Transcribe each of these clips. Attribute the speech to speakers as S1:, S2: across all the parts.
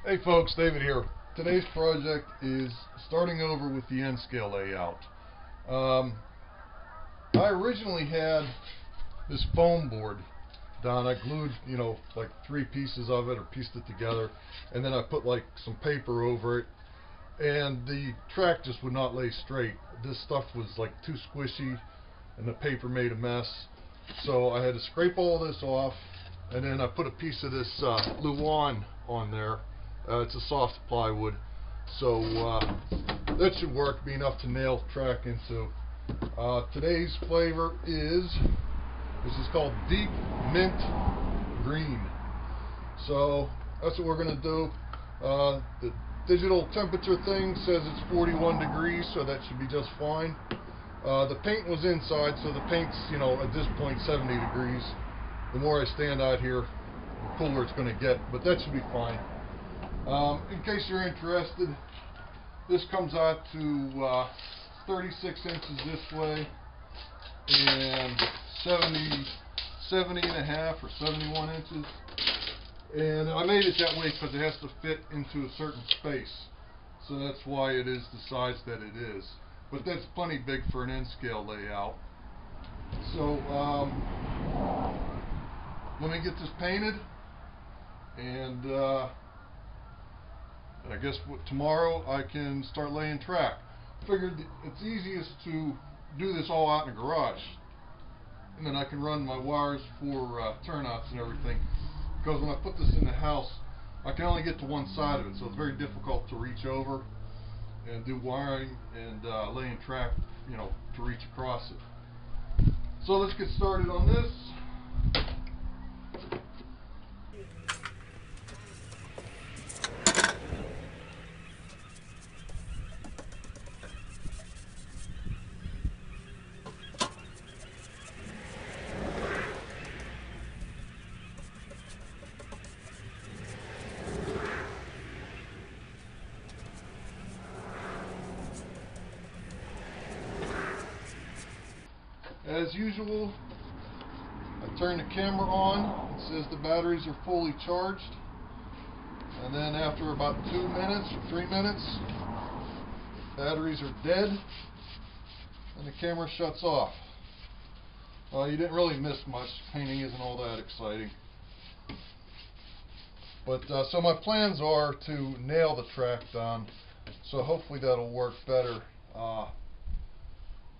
S1: Hey folks, David here. Today's project is starting over with the end scale layout. I originally had this foam board done. I glued, like 3 pieces of it or pieced it together, and then I put like some paper over it, and the track just would not lay straight. This stuff was like too squishy and the paper made a mess, so I had to scrape all this off, and then I put a piece of this Luan on there. It's a soft plywood, so that should work, be enough to nail track into. Today's flavor is called Deep Mint Green. So that's what we're going to do. The digital temperature thing says it's 41 degrees, so that should be just fine. The paint was inside, so the paint's, at this point 70 degrees. The more I stand out here, the cooler it's going to get, but that should be fine. In case you're interested, this comes out to 36 inches this way and 70 and a half or 71 inches. And I made it that way because it has to fit into a certain space. So that's why it is the size that it is. But that's plenty big for an end scale layout. So let me get this painted, and I guess tomorrow I can start laying track. Figured it's easiest to do this all out in the garage, and then I can run my wires for turnouts and everything. Because when I put this in the house, I can only get to one side of it, so it's very difficult to reach over and do wiring and laying track, to reach across it. So let's get started on this. As usual, I turn the camera on. It says the batteries are fully charged, and then after about 2 minutes or 3 minutes, batteries are dead and the camera shuts off. You didn't really miss much. Painting isn't all that exciting, but so my plans are to nail the track down, so hopefully that'll work better.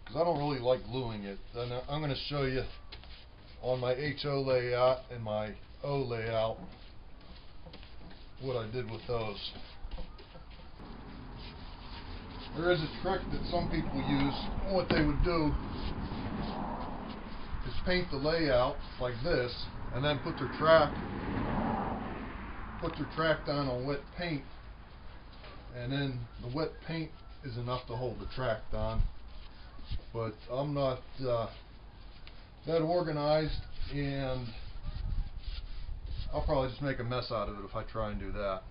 S1: Because I don't really like gluing it. And I'm going to show you on my HO layout and my O layout what I did with those. There is a trick that some people use. What they would do is paint the layout like this, and then put their track down on wet paint, and then the wet paint is enough to hold the track down. But I'm not that organized, and I'll probably just make a mess out of it if I try and do that.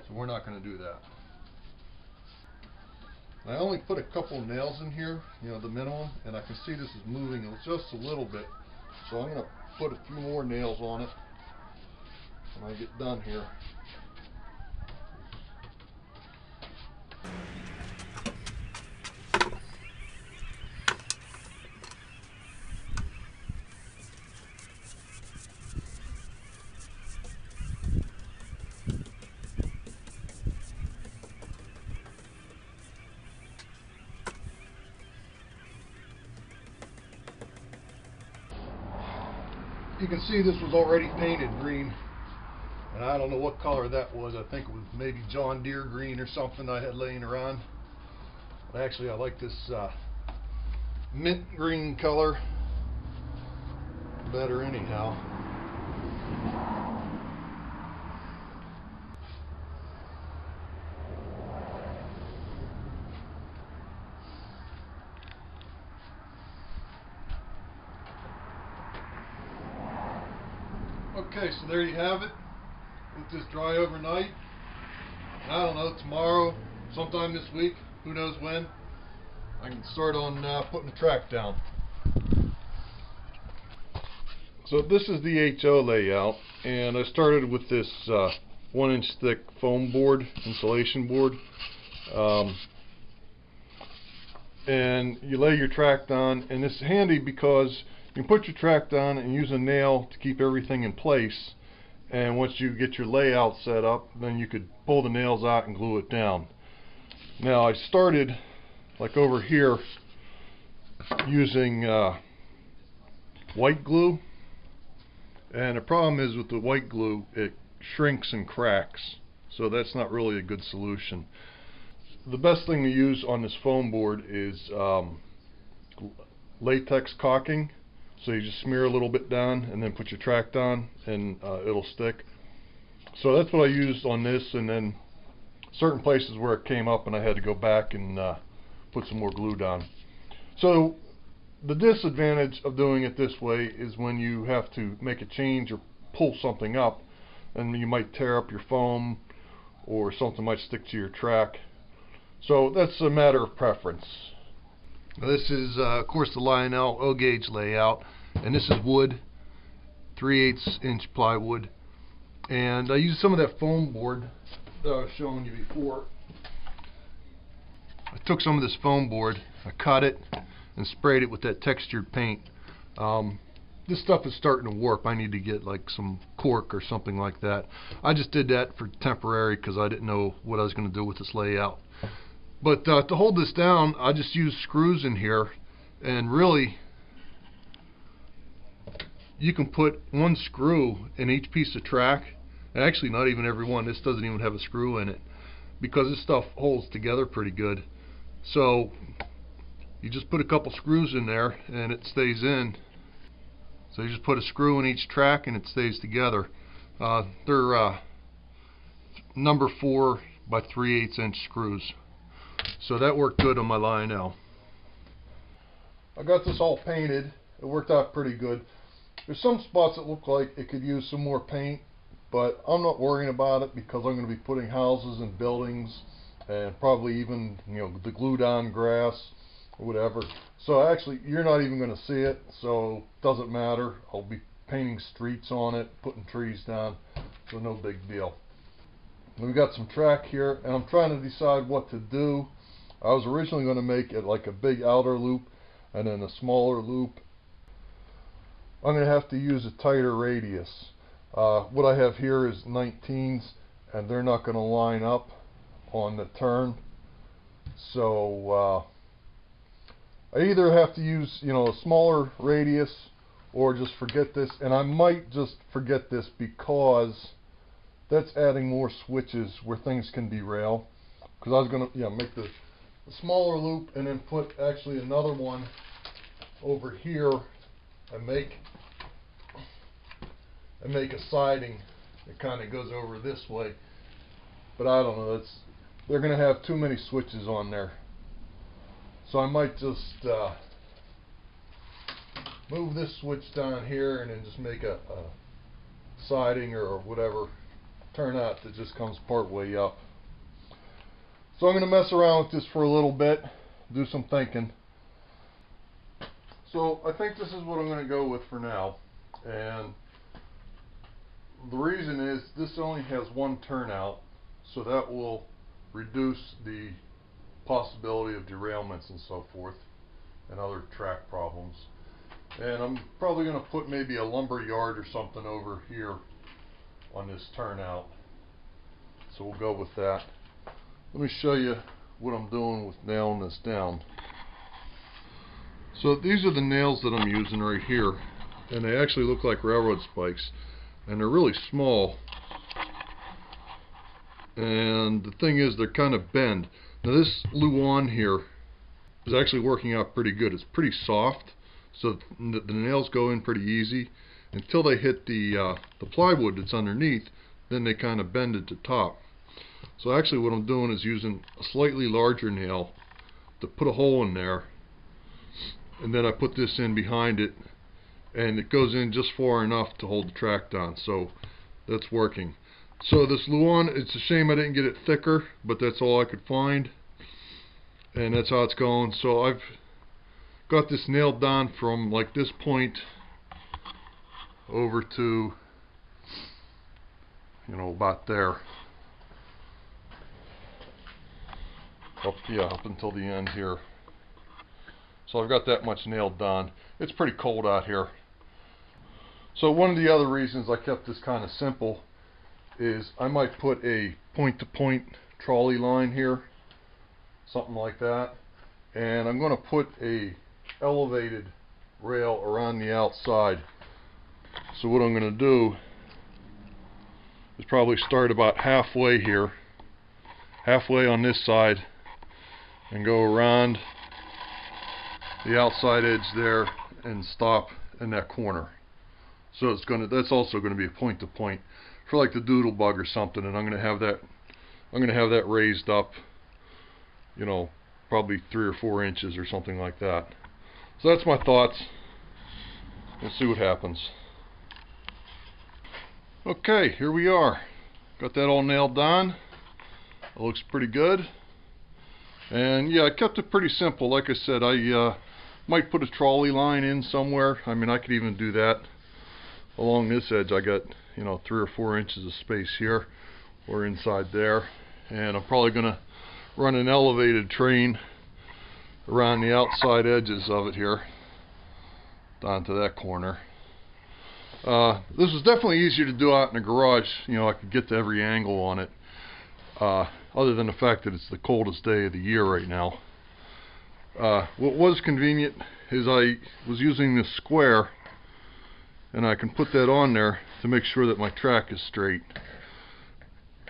S1: So we're not going to do that. I only put a couple nails in here, the minimum, and I can see this is moving just a little bit. So I'm going to put a few more nails on it when I get done here. You can see this was already painted green, and I don't know what color that was. I think it was maybe John Deere green or something I had laying around. But actually I like this mint green color better anyhow. Okay, so there you have it. Let this dry overnight. I don't know, tomorrow, sometime this week, who knows when, I can start on putting the track down. So this is the HO layout, and I started with this 1-inch thick foam board, insulation board. And you lay your track down, and it's handy because you can put your track down and use a nail to keep everything in place, and once you get your layout set up, then you could pull the nails out and glue it down. Now I started like over here using white glue, and the problem is with the white glue, it shrinks and cracks, so that's not really a good solution. The best thing to use on this foam board is latex caulking. So you just smear a little bit down and then put your track down, and it'll stick. So that's what I used on this, and then certain places where it came up and I had to go back and put some more glue down. So the disadvantage of doing it this way is when you have to make a change or pull something up, and you might tear up your foam or something might stick to your track. So that's a matter of preference. Now this is of course the Lionel O-gauge layout, and this is wood, 3/8 inch plywood, and I used some of that foam board that I was showing you before. I took some of this foam board, I cut it and sprayed it with that textured paint. This stuff is starting to warp. I need to get like some cork or something like that. I just did that for temporary because I didn't know what I was going to do with this layout. But to hold this down, I just used screws in here, and really you can put one screw in each piece of track, and actually not even every one. This doesn't even have a screw in it because this stuff holds together pretty good. So you just put a couple screws in there and it stays in. So you just put a screw in each track and it stays together. They're number 4 by 3/8 inch screws. So that worked good on my Lionel. I got this all painted. It worked out pretty good. There's some spots that look like it could use some more paint, but I'm not worrying about it because I'm going to be putting houses and buildings and probably even, you know, the glued on grass or whatever. So actually you're not even going to see it, so it doesn't matter. I'll be painting streets on it, putting trees down, so no big deal. We've got some track here, and I'm trying to decide what to do. I was originally going to make it like a big outer loop and then a smaller loop. I'm going to have to use a tighter radius. What I have here is 19s, and they're not going to line up on the turn. So I either have to use, you know, a smaller radius or just forget this, and I might just forget this because that's adding more switches where things can derail. Because I was going to make the smaller loop and then put actually another one over here and make a siding that kind of goes over this way. But I don't know, they're going to have too many switches on there. So I might just move this switch down here and then just make a siding or whatever turnout that just comes part way up. So I'm going to mess around with this for a little bit, do some thinking. So I think this is what I'm going to go with for now, and the reason is this only has one turnout, so that will reduce the possibility of derailments and so forth and other track problems. And I'm probably going to put maybe a lumber yard or something over here on this turnout, so we'll go with that. Let me show you what I'm doing with nailing this down. So these are the nails that I'm using right here, and they actually look like railroad spikes, and they're really small, and the thing is they're kind of bend. Now this Luan here is actually working out pretty good. It's pretty soft, so the nails go in pretty easy until they hit the plywood that's underneath. Then they kind of bend at the top. So actually what I'm doing is using a slightly larger nail to put a hole in there, and then I put this in behind it, and it goes in just far enough to hold the track down. So that's working. So this Luan, it's a shame I didn't get it thicker, but that's all I could find, and that's how it's going. So I've got this nailed down from like this point over to, you know, about there. Up until the end here. So I've got that much nailed down. It's pretty cold out here. So one of the other reasons I kept this kind of simple is I might put a point-to-point trolley line here, something like that, and I'm going to put a elevated rail around the outside. So what I'm going to do is probably start about halfway here, halfway on this side, and go around the outside edge there and stop in that corner. So that's also going to be a point to point for like the doodle bug or something, and I'm going to have that raised up, you know, probably 3 or 4 inches or something like that. So that's my thoughts. We'll see what happens. Okay, here we are. Got that all nailed down. It looks pretty good. And yeah, I kept it pretty simple. Like I said, I might put a trolley line in somewhere. I mean, I could even do that along this edge. I got, you know, 3 or 4 inches of space here or inside there. And I'm probably going to run an elevated train around the outside edges of it here, down to that corner. This was definitely easier to do out in the garage. You know, I could get to every angle on it. Other than the fact that it's the coldest day of the year right now. What was convenient is I was using this square, and I can put that on there to make sure that my track is straight.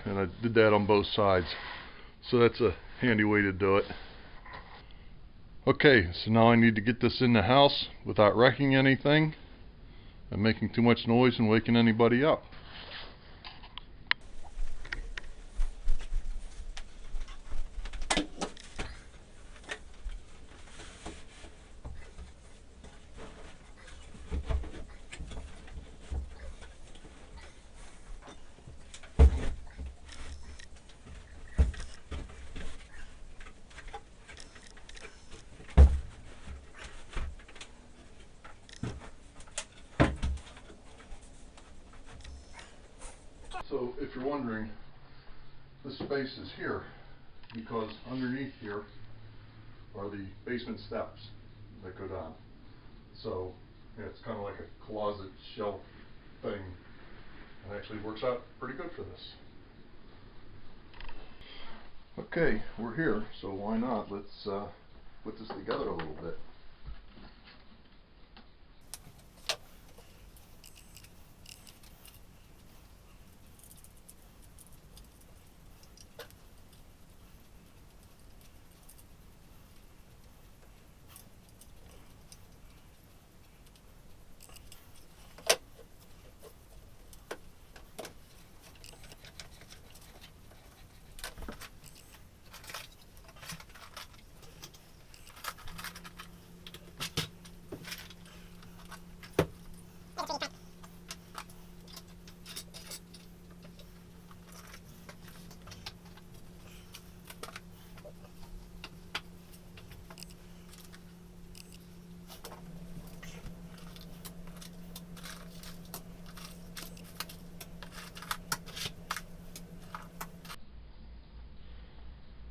S1: And I did that on both sides. So that's a handy way to do it. Okay, so now I need to get this in the house without wrecking anything and making too much noise and waking anybody up. So if you're wondering, this space is here because underneath here are the basement steps that go down. So yeah, it's kind of like a closet shelf thing. It actually works out pretty good for this. Okay, we're here, so why not? Let's put this together a little bit.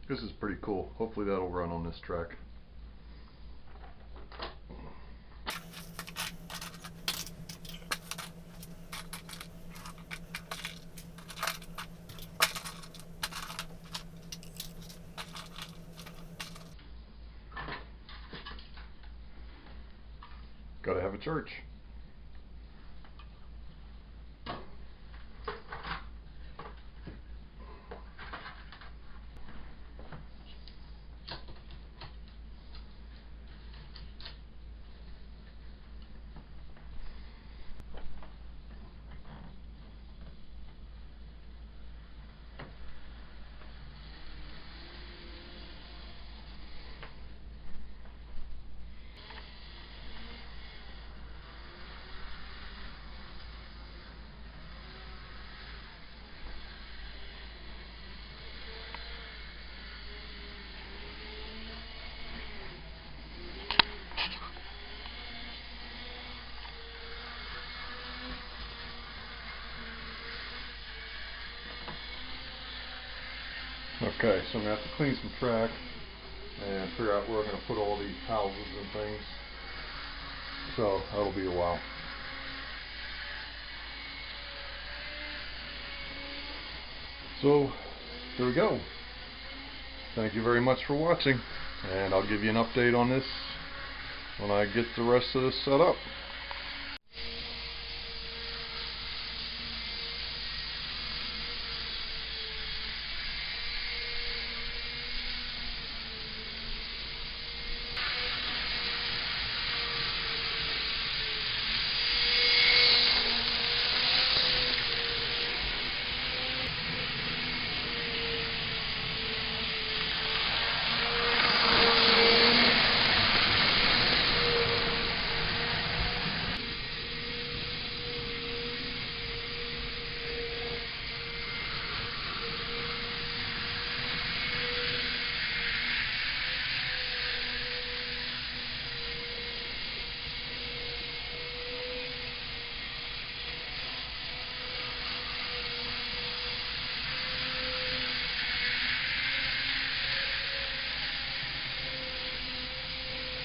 S1: This is pretty cool. Hopefully that'll run on this track. Gotta have a church. Okay, so I'm going to have to clean some track and figure out where I'm going to put all these houses and things. So that'll be a while. So there we go. Thank you very much for watching, and I'll give you an update on this when I get the rest of this set up.